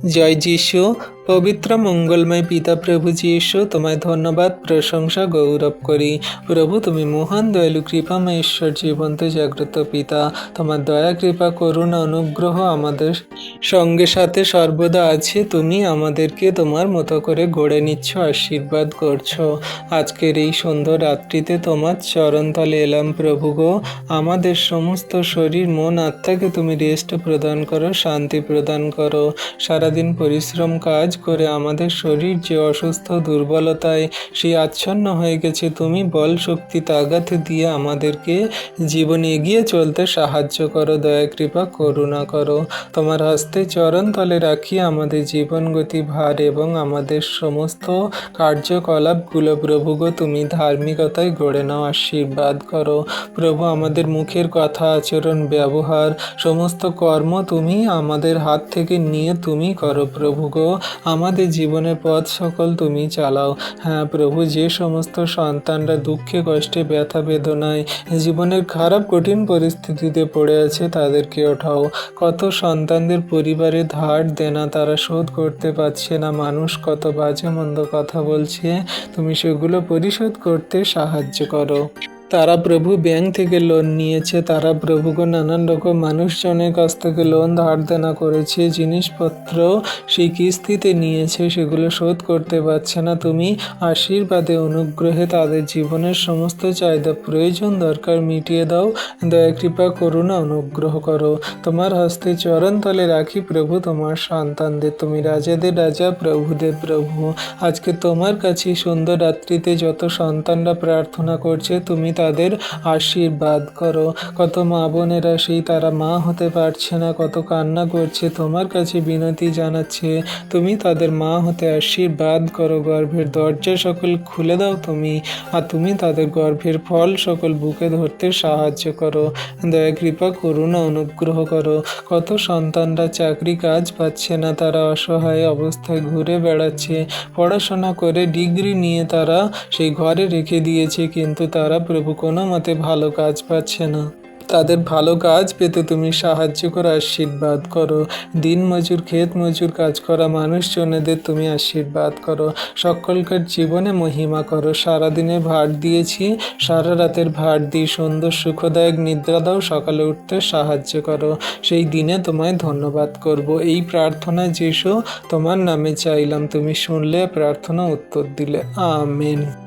জয় যিশু। পবিত্র মঙ্গলময় পিতা প্রভু যিশু, তোমায় ধন্যবাদ, প্রশংসা, গৌরব করি। প্রভু, তুমি মহান দয়ালু কৃপাময় ঈশ্বর, জীবন্ত জাগ্রত পিতা। তোমার দয়া, কৃপা, করুণা, অনুগ্রহ আমাদের সঙ্গে সাথে সর্বদা আছে। তুমি আমাদেরকে তোমার মতো করে গড়ে নিচ্ছ, আশীর্বাদ করছো। আজকের এই সুন্দর রাত্রিতে তোমার চরণতলে এলাম প্রভু গো। আমাদের সমস্ত শরীর, মন, আত্মাকে তুমি রেস্ট প্রদান করো, শান্তি প্রদান করো। সারাদিন পরিশ্রম কাজ করে আমাদের শরীর যে অসুস্থ, দুর্বলতায় সেই আচ্ছন্ন হয়ে গেছে, তুমি বল, শক্তি, তাগাত দিয়ে আমাদেরকে জীবনে এগিয়ে চলতে সাহায্য করো। দয়া, কৃপা, করুণা করো। তোমার হস্তে চরণ তলে রাখি আমাদের জীবন গতি, ভার এবং আমাদের সমস্ত কার্যকলাপগুলো প্রভু গো, তুমি ধার্মিকতায় গড়ে নাও, আশীর্বাদ করো। প্রভু, আমাদের মুখের কথা, আচরণ, ব্যবহার, সমস্ত কর্ম তুমি আমাদের হাত থেকে নিয়ে তুমি করো প্রভু গো। আমাদের জীবনের পথ সকল তুমি চালাও। হ্যাঁ প্রভু, যে সমস্ত সন্তানরা দুঃখে, কষ্টে, ব্যথা বেদনায়, জীবনের খারাপ কঠিন পরিস্থিতিতে পড়ে আছে, তাদেরকে ওঠাও। কত সন্তানদের পরিবারে ধার দেনা তারা শোধ করতে পারছে না, মানুষ কত বাজে মন্দ কথা বলছে, তুমি সেগুলো পরিশোধ করতে সাহায্য করো। তারা প্রভু ব্যাংক থেকে লোন নিয়েছে, তারা প্রভুকে নানান রকম মানুষজনের কাছ থেকে লোন ধার দেনা করেছে, জিনিসপত্র সেই কিস্তিতে নিয়েছে, সেগুলো শোধ করতে পারছে না। তুমি আশীর্বাদে, অনুগ্রহে তাদের জীবনের সমস্ত চাহিদা, প্রয়োজন, দরকার মিটিয়ে দাও। দয়া, কৃপা, করুণা, অনুগ্রহ করো। তোমার হস্তে চরণ তলে রাখি প্রভু তোমার সন্তানদের। তুমি রাজাদের রাজা, প্রভুদের প্রভু। আজকে তোমার কাছে সুন্দর রাত্রিতে যত সন্তানরা প্রার্থনা করছে, তুমি তাদের আশীর্বাদ করো। কত মা বোনেরা সেই তারা মা হতে পারছে না, কত কান্না করছে, তোমার কাছে বিনতি জানাচ্ছে, তুমি তাদের মা হতে আশীর্বাদ করো। গর্ভের দরজা সকল খুলে দাও তুমি, আর তুমি তাদের গর্ভের ফল সকল বুকে ধরতে সাহায্য করো। দয়া, কৃপা, করুণা, অনুগ্রহ করো। কত সন্তানরা চাকরি কাজ পাচ্ছে না, তারা অসহায় অবস্থায় ঘুরে বেড়াচ্ছে, পড়াশোনা করে ডিগ্রি নিয়ে তারা সেই ঘরে রেখে দিয়েছে, কিন্তু তারা প্রভু কোনো মতে ভালো কাজ পাচ্ছে না। তাদের ভালো কাজ পেতে তুমি সাহায্য করো, আশীর্বাদ করো। দিন মজুর, ক্ষেত মজুর কাজ করা মানুষজনেদের তুমি আশীর্বাদ করো। সকলকার জীবনে মহিমা করো। সারাদিনের ভার দিয়েছি, সারা রাতের ভার দিই, সুন্দর সুখদায়ক নিদ্রা দাও, সকালে উঠতে সাহায্য করো। সেই দিনে তোমায় ধন্যবাদ করব। এই প্রার্থনা যিশু তোমার নামে চাইলাম, তুমি শুনলে, প্রার্থনা উত্তর দিলে। আমেন।